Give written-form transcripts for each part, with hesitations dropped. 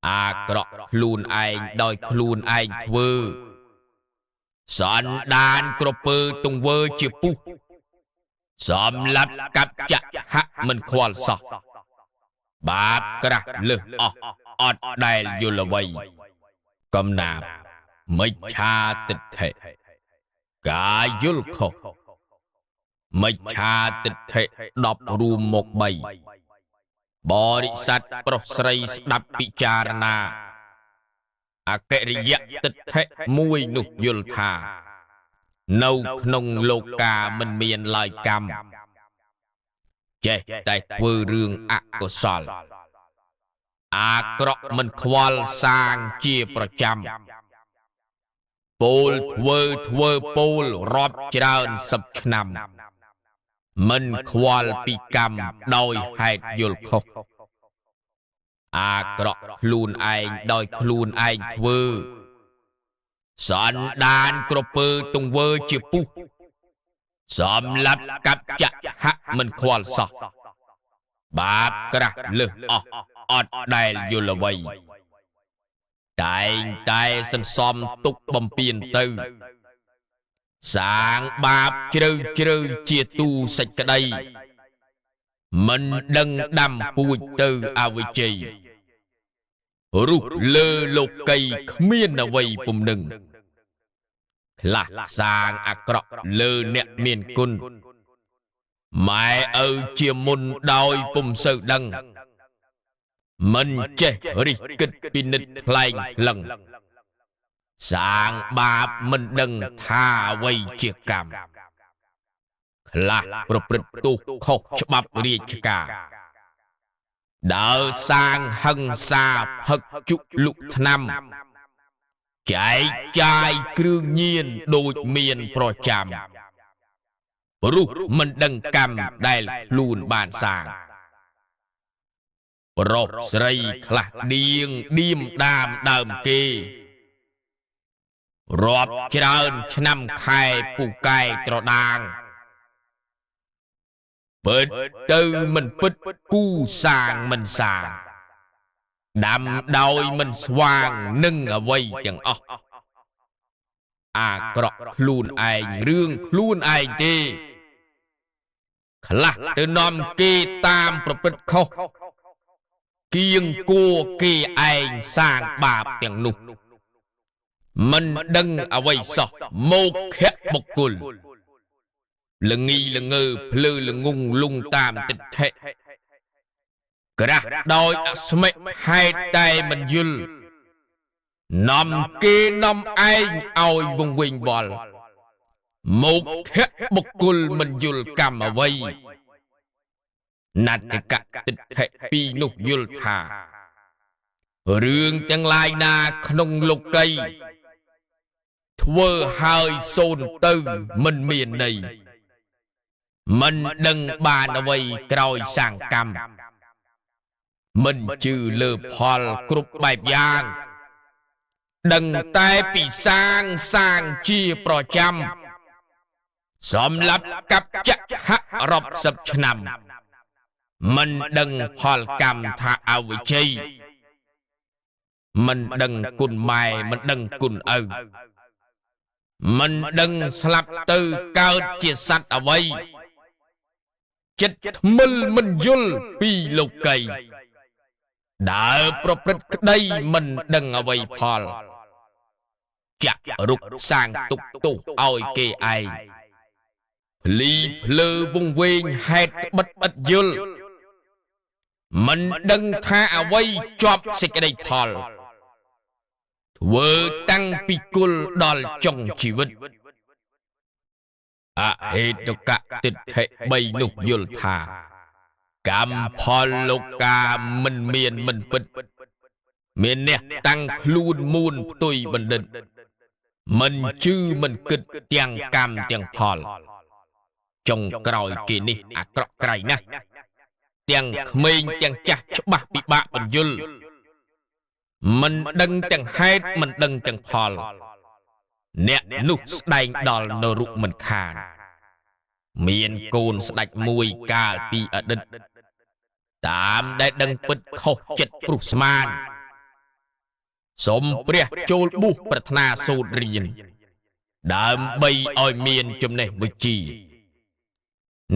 អាក្រក់ខ្លួនឯងដោយខ្លួនឯងធ្វើសន្តានក្រពើទង្វើជាពុះសម្លាប់កាប់ចាក់ហាក់មិនខ្វល់សោះបាបក្រាស់លើសអស់អត់ដែលយល់អ្វីកំណាបមិច្ឆាទិដ្ឋិការយល់ខុសមិច្ឆាទិដ្ឋិ10រួមមក3បរិស័ទប្រុសស្រីស្ដាប់ពិចារណាអកិរិយទិដ្ឋិមួយនោះយល់ថានៅក្នុងលោកាមិនមានឡើយកម្មចេះតែធ្វើរឿងអកុសលអាក្រក់មិនខ្វល់សាងជាប្រចាំពោលធ្វើពោលរាប់ច្រើនសិបឆ្នាំមិនខ្វល់ពីកម្មដោយហេតុយល់ខុសអាក្រក់ខ្លួនឯងដោយខ្លួនឯងធ្វើសន្តានក្រពើទង្វើជាពុះសម្លាប់កាប់ចាក់ហាក់មិនខ្វល់សោះបាបក្រាស់លើសអស់អត់ដែលយល់អ្វីតែងតែសន្សំទុកបំពេញទៅសាងបាបជ្រៅជាទូសេចក្តីមិនដឹងដាំពូជទៅអវិជ័យរុះលើលោកីគ្មានអ្វីពុំនឹងខ្លះសាងអាក្រក់លើអ្នកមានគុណម៉ែឪជាមុនដោយពុំសូវដឹងមិនចេះរិះគិតពិនិត្យថ្លែងថ្លឹងសាងបាបមិនដឹងថាអ្វីជាកម្មខ្លះប្រព្រឹត្តទោសខុសច្បាប់រាជការដើរសាងហិង្សាផឹកជុលុកថ្នាំចែកចាយគ្រឿងញៀនដូចមានប្រចាំព្រោះមិនដឹងកម្មដែលខ្លួនបានសាងប្រុសស្រីខ្លះឌៀមដាមដើមគេរាប់ច្រើនឆ្នាំខែពូកែត្រដាងពិតទៅមិនពិតគូសាងមិនសាងដាំដោយមិនស្វាងនឹងអ្វីទាំងអស់អាក្រក់ខ្លួនឯងរឿងខ្លួនឯងទេខ្លះទៅនាំគេតាមប្រព្រឹត្តខុសគៀងគួគេឯងសាងបាបទាំងនោះមិនដឹងអ្វីសោះមកខៈបុគ្គលល្ងីល្ងើភ្លឺល្ងងលងតាមទិដ្ឋិក្រាស់ដោយអស្មិហេតុតែមិនយល់នាំគេនាំឯងឲ្យវង្វេងវល់មកខៈបុគ្គលមិនយល់កម្មអ្វីណត្តកទិដ្ឋិពីរនោះយល់ថារឿងទាំងឡាយណាក្នុងលោកីធ្វើហើយសូន្យទៅមិនមានន័យមិនដឹងបានអ្វីក្រោយសាងកម្មមិនជឿលើផលគ្រប់បែបយ៉ាងដឹងតែពីសាងជាប្រចាំសម្រាប់កាប់ចាក់ហាក់រាប់សិបឆ្នាំមិនដឹងផលកម្មថាអវិជ័យមិនដឹងគុណម៉ែមិនដឹងគុណឪមិនដឹងស្លាប់ទៅកើតជាសត្វអ្វីចិត្តថ្មិលមិនយល់ពីលោកីដើរប្រព្រឹត្តក្តីមិនដឹងអ្វីផលចាក់រុកសាងទុកទោសឲ្យគេឯងភ្លីភ្លើវង្វេងហេតុបិទឥតយល់មិនដឹងថាអ្វីជាប់សេចក្តីផលធ្វើតាំងពីគុលដល់ចុងជីវិតអហេតុកទិដ្ឋិ3នោះយល់ថាកម្មផលលោកាមិនមានមិនពិតមានអ្នកតាំងខ្លួនមូនផ្ទុយបណ្ឌិតមិនជឿមិនគិតទាំងកម្មទាំងផលចុងក្រោយគេនេះអាក្រក់ក្រៃណាស់ទាំងក្មេងទាំងចាស់ច្បាស់ពិបាកបញ្យល់មិនដឹងទាំងហេតុមិនដឹងទាំងផលអ្នកនោះស្ដែងដល់នរុមិនខានមានកូនស្ដេចមួយកាលពីអតីតតាមដែលដឹងពិតខុសចិត្តព្រុសស្មាន สมเปรียจูลบุปรารถนาสูตรเรียนดามใบอ้อยเมียนจุมเนวิจี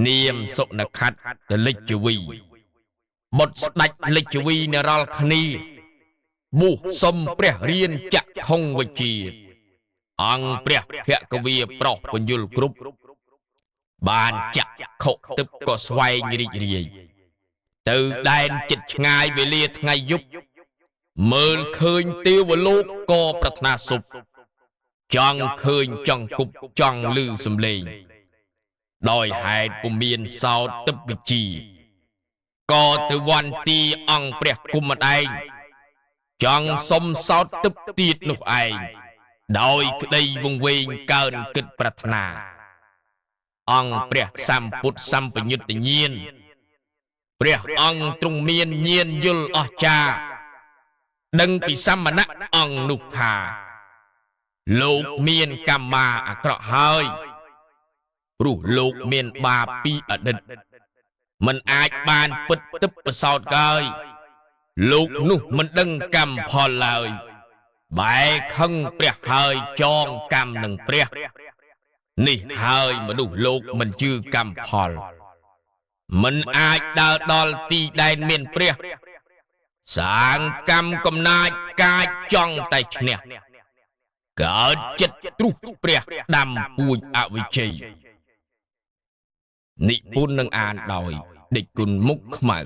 เนียมสุนคัดลิจวีบทดัดลิจวีในรัลคณีบุสมเปรียเรียนจะคงวิจีอังเปรียเพียกวีปรอกปัญยุลกรุบบานจะขกตึบก็สวายริเรียtừ đàn chịch ngài về liệt ngày giúp mơ khơi tiêu vào lúc co bật na sụp chọn khơi chọn cục chọn lư xùm lề đòi hại của miền sau tập vị trí co từวันตีông bẹt cùng mặt ai chọn sông sau tập tiệt nục ai đòi đây vùng quê cơn kịch bật na ông bẹt sam put sam phải nhật tự nhiên bẹt ông trung miền nhiên dul ở cha đừng bị xăm mà nát ông nục thà lục miền cam ma à cọ hơi rủ lục miền ba pi ở địch mình ai ban bứt tấp sọt coi lục nục mình đừng cầm phò lời bài không bẹt hơi tròn cầm nừng bẹt nì hơi mà đủ lục mình chưa cầm phò mình ai đào đòn tì đàn miền bẹt sáng cầm cầm nai cai trong tay nè cỡ chết trút bẹt đầm bùi ạ vị trí nị bún nâng an đòi địch cùn múc mở